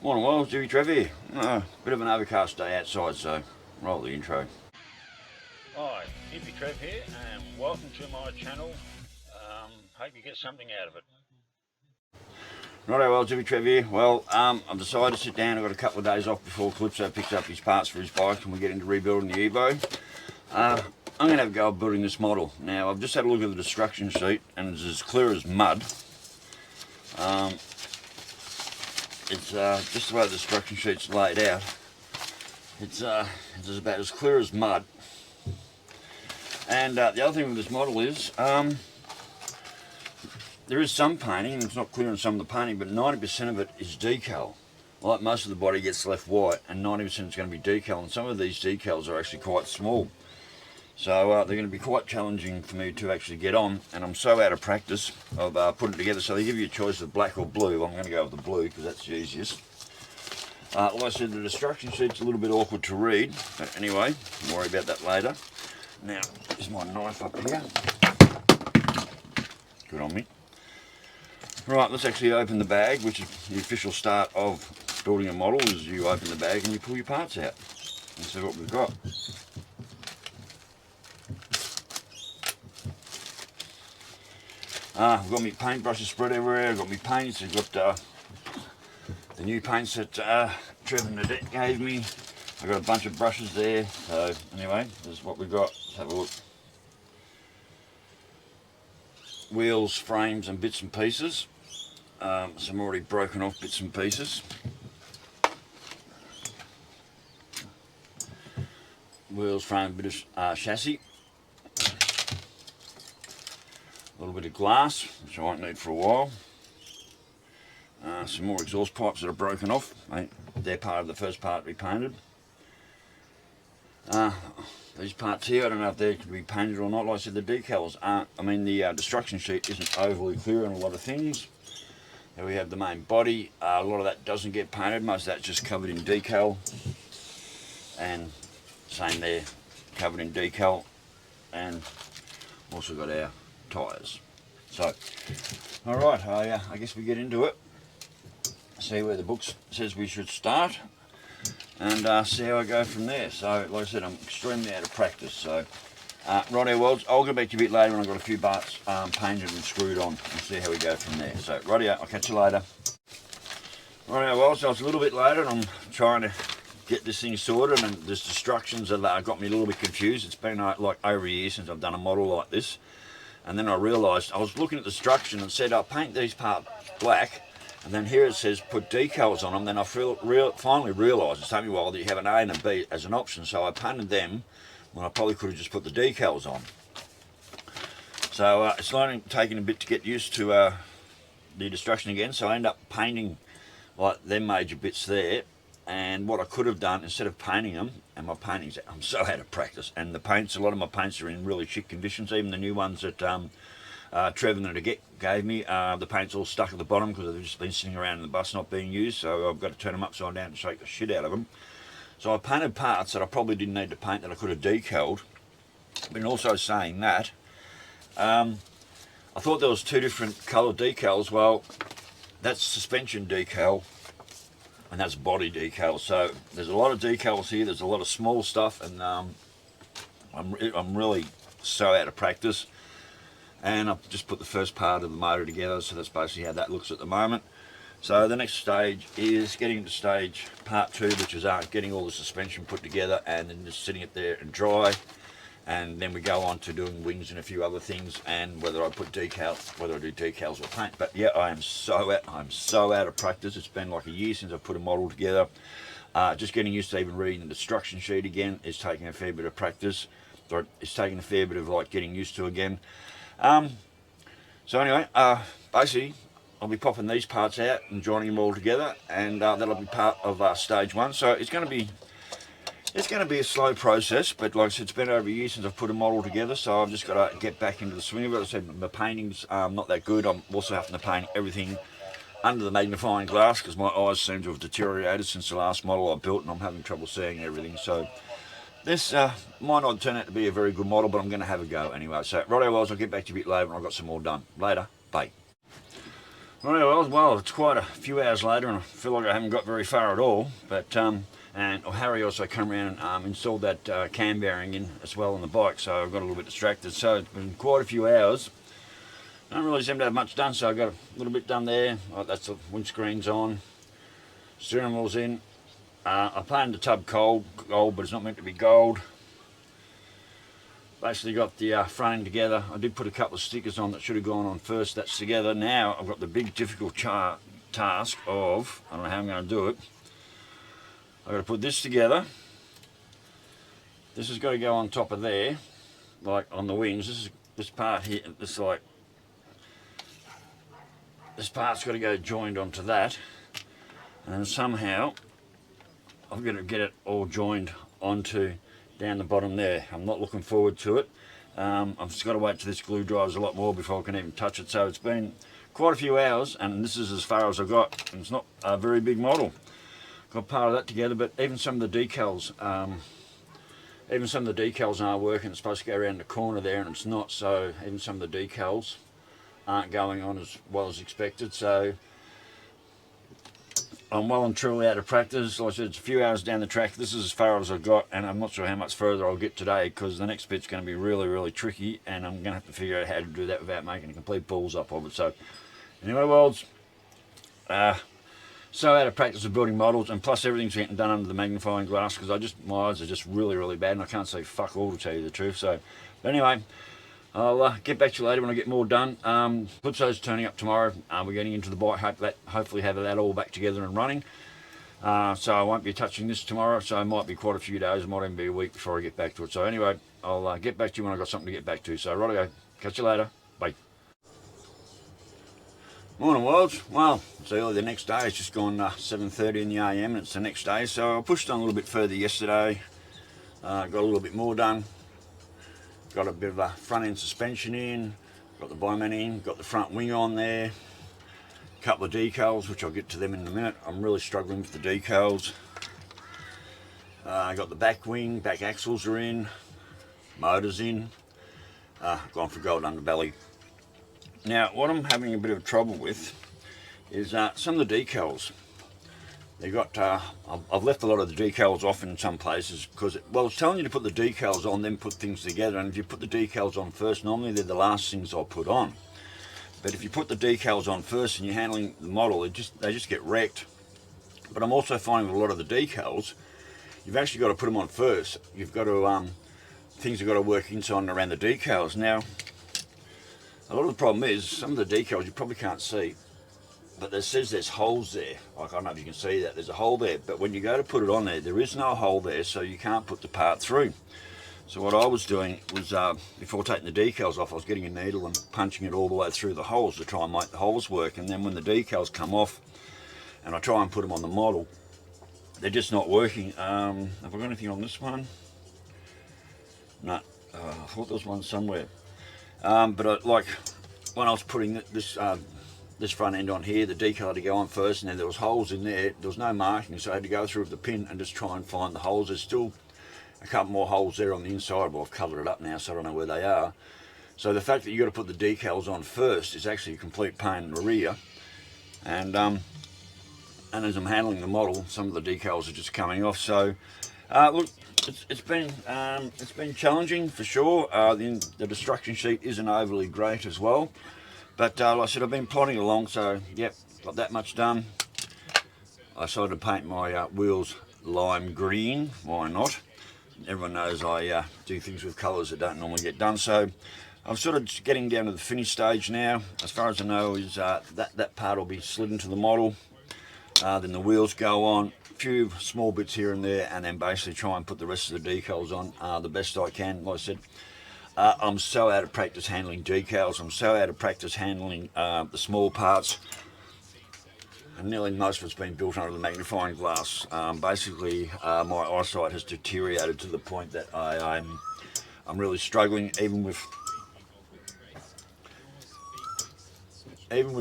Morning, well, Jimmy Trev here. Bit of an overcast day outside, so roll the intro. Hi, Hippie Trev here, and welcome to my channel. Hope you get something out of it. Righto, well, Jimmy Trev here. Well, I've decided to sit down. I've got a couple of days off before Calypso picks up his parts for his bike and we get into rebuilding the Evo. I'm going to have a go at building this model. Now, I've just had a look at the destruction sheet and it's as clear as mud. It's just the way the destruction sheet's laid out. It's about as clear as mud. And the other thing with this model is there is some painting, and it's not clear on some of the painting, but 90% of it is decal. Like most of the body gets left white, and 90% is going to be decal, and some of these decals are actually quite small. So they're going to be quite challenging for me to actually get on, and I'm so out of practice of putting it together. So they give you a choice of black or blue. I'm going to go with the blue because that's the easiest. Like I said, the destruction sheet's a little bit awkward to read, but anyway, we'll worry about that later. Now, here's my knife up here. Good on me. Right, let's actually open the bag, which is the official start of building a model, is you open the bag and you pull your parts out. And see what we've got. I've got my paintbrushes spread everywhere, I've got my paints, I've got the new paints that Trevor and Didnt gave me. I've got a bunch of brushes there, so anyway, this is what we've got. Let's have a look. Wheels, frames and bits and pieces. Some already broken off bits and pieces. Wheels, frame, bit of chassis. A little bit of glass, which I won't need for a while. Some more exhaust pipes that are broken off. They're part of the first part we painted. These parts here, I don't know if they could be painted or not. Like I said, the decals aren't, the destruction sheet isn't overly clear on a lot of things. Here we have the main body. A lot of that doesn't get painted. Most of that's just covered in decal. And same there, covered in decal. And also got our tyres. So, alright, I guess we get into it. See where the book says we should start. And see how I go from there. So, like I said, I'm extremely out of practice. So, righto, well, I'll get back to you a bit later when I've got a few parts painted and screwed on and see how we go from there. So, righto, I'll catch you later. Righto, well, so it's a little bit later and I'm trying to get this thing sorted, and there's destructions that got me a little bit confused. It's been like over a year since I've done a model like this. And then I realised, I was looking at the destruction and said, I'll paint these parts black. And then here it says put decals on them. Then I finally realised it's taken me a while that you have an A and a B as an option. So I painted them when I probably could have just put the decals on. So it's taking a bit to get used to the destruction again. So I end up painting like them major bits there. And what I could have done, instead of painting them, and my paintings, I'm so out of practice. And the paints, a lot of my paints are in really shit conditions. Even the new ones that Trevor and Didnt gave me, the paint's all stuck at the bottom because they've just been sitting around in the bus not being used, so I've got to turn them upside down and shake the shit out of them. So I painted parts that I probably didn't need to paint that I could have decaled. But in also saying that, I thought there was two different coloured decals. Well, that's suspension decal and that's body decal. So there's a lot of decals here, there's a lot of small stuff, and I'm really so out of practice. And I've just put the first part of the motor together, so that's basically how that looks at the moment. So the next stage is getting to stage part 2, which is getting all the suspension put together and then just sitting it there and dry. And then we go on to doing wings and a few other things, and whether I do decals or paint. But yeah, I'm so out of practice. It's been like a year since I've put a model together. Just getting used to even reading the destruction sheet again is taking a fair bit of practice. Or it's taking a fair bit of like getting used to again. So anyway, basically I'll be popping these parts out and joining them all together, and that'll be part of stage 1. So it's going to be a slow process, but like I said, it's been over a year since I've put a model together, so I've just got to get back into the swing of it. As I said, the painting's not that good. I'm also having to paint everything under the magnifying glass because my eyes seem to have deteriorated since the last model I built, and I'm having trouble seeing everything. So this might not turn out to be a very good model, but I'm going to have a go anyway. So righto, well, I'll get back to you a bit later when I've got some more done. Later, bye. Well, it's quite a few hours later and I feel like I haven't got very far at all, but Harry also come around and installed that cam bearing in as well on the bike, so I got a little bit distracted. So it's been quite a few hours. I don't really seem to have much done, so I got a little bit done there. That's the windscreen's on, steering wheel's in. I painted the tub gold, but it's not meant to be gold. Basically got the front end together. I did put a couple of stickers on that should have gone on first. That's together. Now I've got the big difficult task of, I don't know how I'm going to do it. I've got to put this together. This has got to go on top of there, like on the wings. This part here, this part's got to go joined onto that, and somehow I'm going to get it all joined onto down the bottom there. I'm not looking forward to it. I've just got to wait till this glue dries a lot more before I can even touch it. So it's been quite a few hours, and this is as far as I've got. And it's not a very big model. Got part of that together, but even some of the decals, aren't working. It's supposed to go around the corner there, and it's not. So even some of the decals aren't going on as well as expected. So I'm well and truly out of practice. Like I said, it's a few hours down the track. This is as far as I've got, and I'm not sure how much further I'll get today, because the next bit's going to be really, really tricky, and I'm going to have to figure out how to do that without making a complete balls up of it. So anyway, worlds, so out of practice of building models, and plus everything's getting done under the magnifying glass, because my eyes are just really, really bad, and I can't see fuck all, to tell you the truth. So, but anyway, I'll get back to you later when I get more done. Flipso's turning up tomorrow. We're getting into the bike, hopefully have that all back together and running. So I won't be touching this tomorrow, so it might be quite a few days. It might even be a week before I get back to it. So anyway, I'll get back to you when I've got something to get back to. So righto, catch you later. Bye. Morning, worlds. Well, it's early the next day. It's just gone 7:30 in the AM, and it's the next day. So I pushed on a little bit further yesterday. Got a little bit more done. Got a bit of a front end suspension in, got the bowman in, got the front wing on there, a couple of decals, which I'll get to them in a minute. I'm really struggling with the decals. Got the back wing, back axles are in, motors in, gone for gold underbelly. Now what I'm having a bit of trouble with is some of the decals. They got, I've left a lot of the decals off in some places because, well, it's telling you to put the decals on, then put things together. And if you put the decals on first, normally they're the last things I'll put on. But if you put the decals on first and you're handling the model, they just get wrecked. But I'm also finding with a lot of the decals, you've actually got to put them on first. You've got to, things have got to work inside and around the decals. Now, a lot of the problem is some of the decals you probably can't see, but it says there's holes there. Like, I don't know if you can see that, there's a hole there, but when you go to put it on there, there is no hole there, so you can't put the part through. So what I was doing was, before taking the decals off, I was getting a needle and punching it all the way through the holes to try and make the holes work, and then when the decals come off and I try and put them on the model, they're just not working. Have I got anything on this one? No, I thought there was one somewhere. But like when I was putting this front end on here, the decal had to go on first, and then there was holes in there. There was no marking, so I had to go through with the pin and just try and find the holes. There's still a couple more holes there on the inside, but I've covered it up now, so I don't know where they are. So the fact that you got to put the decals on first is actually a complete pain in the rear. And as I'm handling the model, some of the decals are just coming off. So look, it's been challenging for sure. The destruction sheet isn't overly great as well. But like I said, I've been plodding along, so yep, got that much done. I decided to paint my wheels lime green, why not? Everyone knows I do things with colours that don't normally get done, so I'm sort of getting down to the finish stage now. As far as I know is that part will be slid into the model, then the wheels go on, a few small bits here and there, and then basically try and put the rest of the decals on the best I can. Like I said, I'm so out of practice handling decals. I'm so out of practice handling the small parts, and nearly most of it's been built under the magnifying glass. Basically, my eyesight has deteriorated to the point that I'm really struggling, even with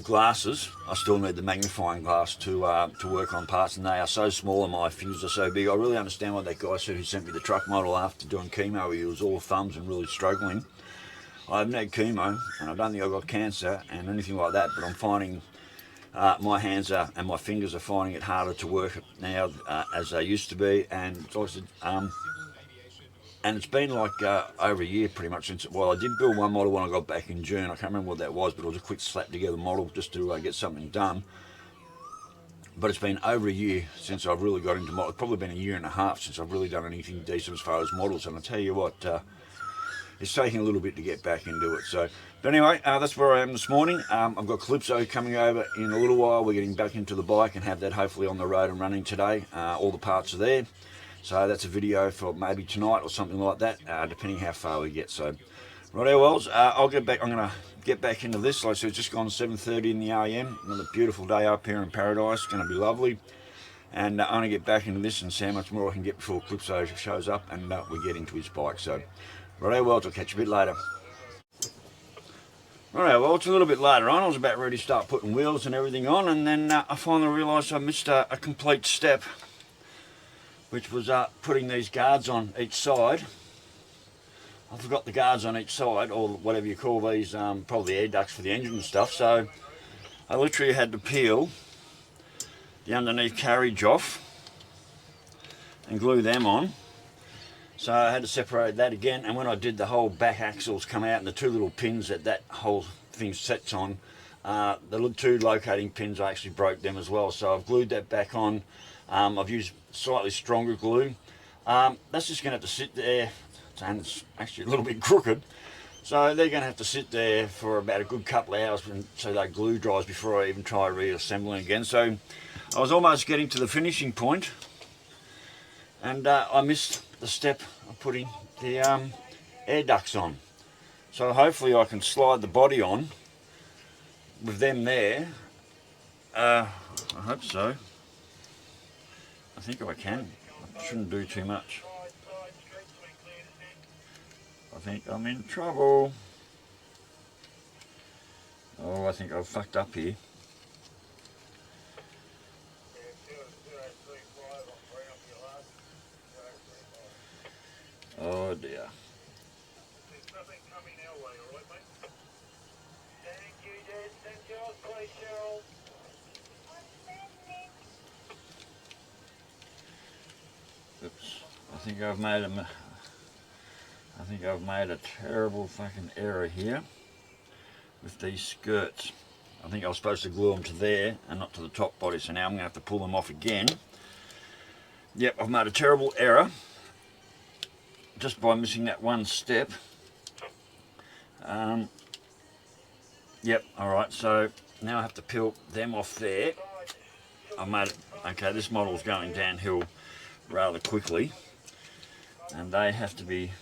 glasses. I still need the magnifying glass to work on parts, and they are so small and my fingers are so big. I really understand why that guy said who sent me the truck model after doing chemo, he was all thumbs and really struggling. I haven't had chemo, and I don't think I've got cancer and anything like that, but I'm finding my hands are and my fingers are finding it harder to work now as they used to be, and and it's been like over a year pretty much since. Well, I did build one model when I got back in June. I can't remember what that was, but it was a quick slap together model just to get something done. But it's been over a year since I've really got into models. It's probably been a year and a half since I've really done anything decent as far as models. And I tell you what, it's taking a little bit to get back into it. So, but anyway, that's where I am this morning. I've got Calypso coming over in a little while. We're getting back into the bike and have that hopefully on the road and running today. All the parts are there. So that's a video for maybe tonight or something like that, depending how far we get. So, righto, Wells, I'll get back. I'm going to get back into this. Like I said, it's just gone 7:30 in the AM. Another beautiful day up here in paradise. It's going to be lovely. And I'm going to get back into this and see how much more I can get before Calypso shows up and we get into his bike. So, righto, Wells, I'll catch you a bit later. Righto, well, it's a little bit later on. I was about ready to start putting wheels and everything on, and then I finally realised I missed a complete step, which was putting these guards on each side. I forgot the guards on each side, or whatever you call these, probably air ducts for the engine and stuff. So I literally had to peel the underneath carriage off and glue them on. So I had to separate that again, and when I did, the whole back axles come out, and the two little pins that whole thing sets on, the two locating pins, I actually broke them as well. So I've glued that back on. I've used slightly stronger glue. That's just going to have to sit there, and it's actually a little bit crooked. So they're going to have to sit there for about a good couple of hours so that glue dries before I even try reassembling again. So I was almost getting to the finishing point, and I missed the step of putting the air ducts on. So hopefully I can slide the body on with them there. I hope so. I think I can. I shouldn't do too much. I think I'm in trouble. Oh, I think I've fucked up here. Oh dear. Oops. I think I've made a terrible fucking error here with these skirts. I think I was supposed to glue them to there and not to the top body, so now I'm going to have to pull them off again. Yep, I've made a terrible error just by missing that one step. Yep, alright, so now I have to peel them off there. I made it, okay, this model's going downhill rather quickly, and they have to be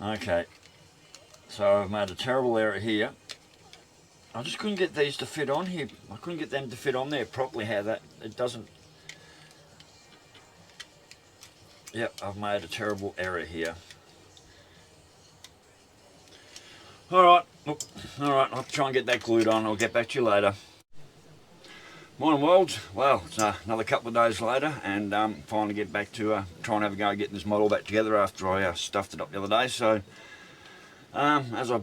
okay. So I've made a terrible error here. I just couldn't get these to fit on here. I couldn't get them to fit on there properly. How that it doesn't. Yep, I've made a terrible error here. Alright, alright, I'll try and get that glued on. I'll get back to you later. Morning, Worlds. Well, it's another couple of days later, and finally get back to trying to have a go at getting this model back together after I stuffed it up the other day. So, as I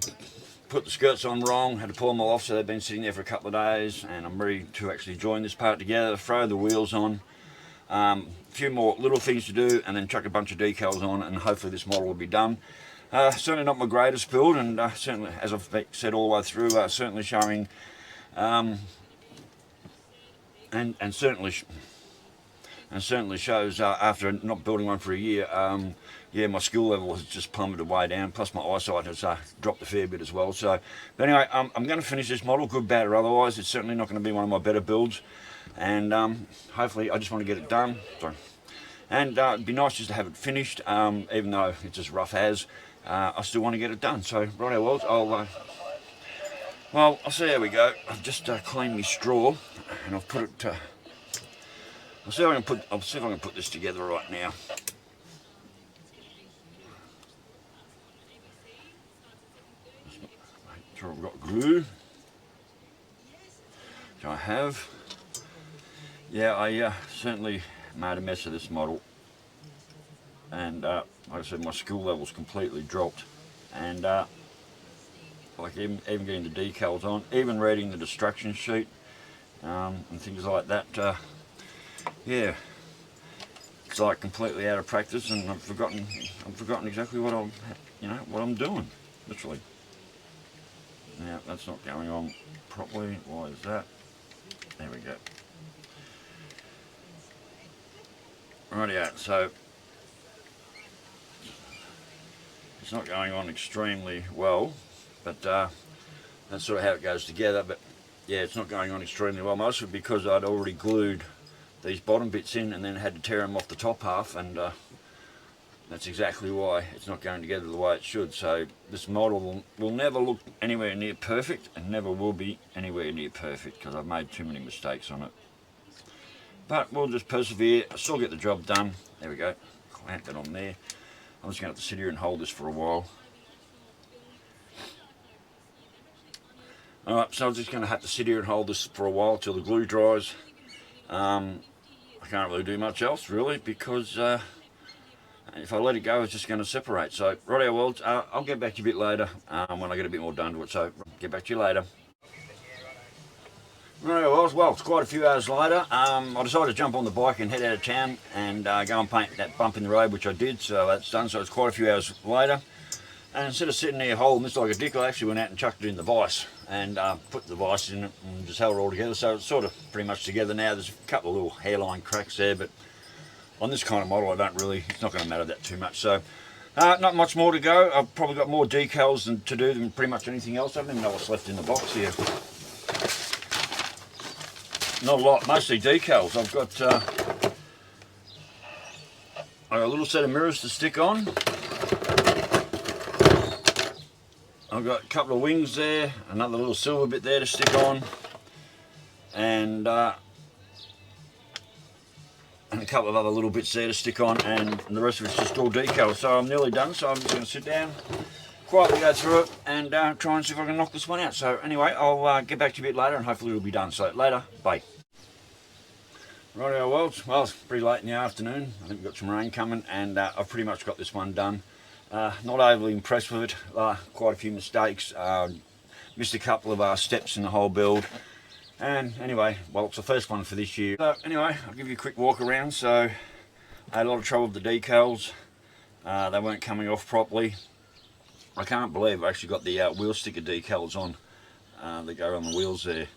put the skirts on wrong, had to pull them all off, so they've been sitting there for a couple of days, and I'm ready to actually join this part together, throw the wheels on, a few more little things to do, and then chuck a bunch of decals on, and hopefully this model will be done. Certainly not my greatest build, and certainly, as I've said all the way through, certainly showing, and certainly shows after not building one for a year. Yeah, my skill level has just plummeted way down, plus my eyesight has dropped a fair bit as well. So, but anyway, I'm going to finish this model, good, bad, or otherwise. It's certainly not going to be one of my better builds, and hopefully I just want to get it done. Sorry. And it'd be nice just to have it finished, even though it's as rough as, I still want to get it done. So, righto, well, I'll see how we go. I've just cleaned my straw, and I've put it, I'll see if I can put this together right now. Make sure I've got glue, which I have. Yeah, I certainly made a mess of this model. and like I said, my skill level's completely dropped, and like even getting the decals on, even reading the instruction sheet and things like that, yeah, it's like completely out of practice, and I've forgotten exactly what I'm doing, literally. Now that's not going on properly. Why is that? There we go. Rightio, so it's not going on extremely well, but that's sort of how it goes together. But yeah, it's not going on extremely well, mostly because I'd already glued these bottom bits in and then had to tear them off the top half, and that's exactly why it's not going together the way it should. So this model will never look anywhere near perfect, and never will be anywhere near perfect, because I've made too many mistakes on it. But we'll just persevere, still get the job done. There we go, clamp that on there. I'm just going to have to sit here and hold this for a while. Alright, so I'm just going to have to sit here and hold this for a while till the glue dries. I can't really do much else really, because if I let it go, it's just going to separate. So, rightio, well, I'll get back to you a bit later when I get a bit more done to it. So, get back to you later. Well, it's quite a few hours later. I decided to jump on the bike and head out of town and go and paint that bump in the road, which I did, so that's done. So it's quite a few hours later. And instead of sitting there holding this like a dick, I actually went out and chucked it in the vise and put the vise in it and just held it all together. So it's sort of pretty much together now. There's a couple of little hairline cracks there, but on this kind of model, it's not going to matter that too much. So not much more to go. I've probably got more decals to do than pretty much anything else. I don't even know what's left in the box here. Not a lot, mostly decals. I've got a little set of mirrors to stick on. I've got a couple of wings there, another little silver bit there to stick on, and a couple of other little bits there to stick on, and the rest of it's just all decals. So I'm nearly done, so I'm just going to sit down, quietly go through it, and try and see if I can knock this one out. So anyway, I'll get back to you a bit later, and hopefully it'll be done. So later, bye. Rightio, well, it's pretty late in the afternoon. I think we've got some rain coming, and I've pretty much got this one done. Not overly impressed with it, quite a few mistakes, missed a couple of steps in the whole build, and anyway, well, it's the first one for this year. So anyway, I'll give you a quick walk around. So I had a lot of trouble with the decals. They weren't coming off properly. I can't believe I actually got the wheel sticker decals on that go on the wheels there.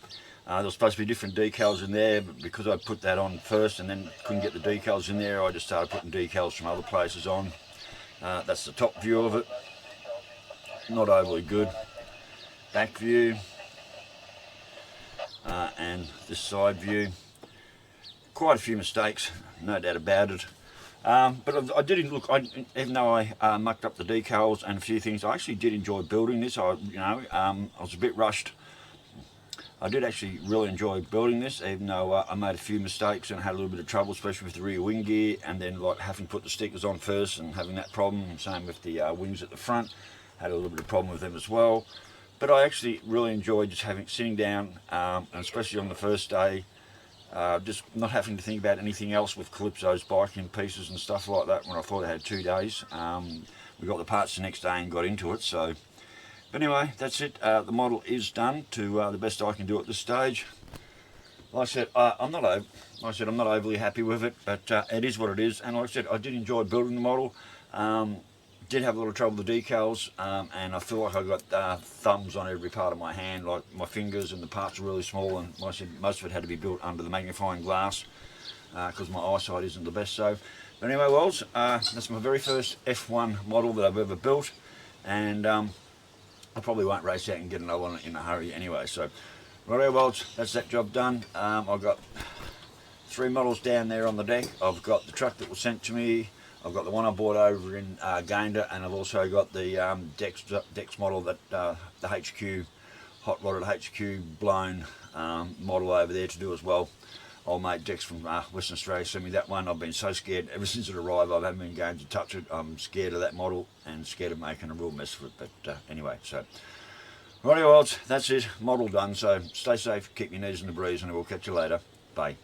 There was supposed to be different decals in there, but because I put that on first and then couldn't get the decals in there, I just started putting decals from other places on. That's the top view of it, not overly good. Back view, and this side view, quite a few mistakes, no doubt about it. But I did look, even though I mucked up the decals and a few things, I actually did enjoy building this. I was a bit rushed. I did actually really enjoy building this, even though I made a few mistakes and had a little bit of trouble, especially with the rear wing gear, and then like having to put the stickers on first and having that problem. Same with the wings at the front, had a little bit of problem with them as well. But I actually really enjoyed just sitting down, and especially on the first day, just not having to think about anything else with Calypso's bike in pieces and stuff like that. When I thought I had 2 days, we got the parts the next day and got into it. So. But anyway, that's it. The model is done to the best I can do at this stage. Like I said, I'm not overly happy with it, but it is what it is. And like I said, I did enjoy building the model. Did have a little trouble with the decals, and I feel like I got thumbs on every part of my hand, like my fingers, and the parts are really small. And like I said, most of it had to be built under the magnifying glass because my eyesight isn't the best. So, but anyway, Wells, that's my very first F1 model that I've ever built, and I probably won't race out and get another one in a hurry anyway. So, rightio, well, that's that job done. I've got 3 models down there on the deck. I've got the truck that was sent to me. I've got the one I bought over in Gander, and I've also got the Dex model that the HQ, hot rodded HQ blown model over there to do as well. Old mate Dex from Western Australia sent me that one. I've been so scared ever since it arrived. I haven't been going to touch it. I'm scared of that model and scared of making a real mess of it. But anyway, so rightio, that's it. Model done. So stay safe, keep your knees in the breeze, and we'll catch you later. Bye.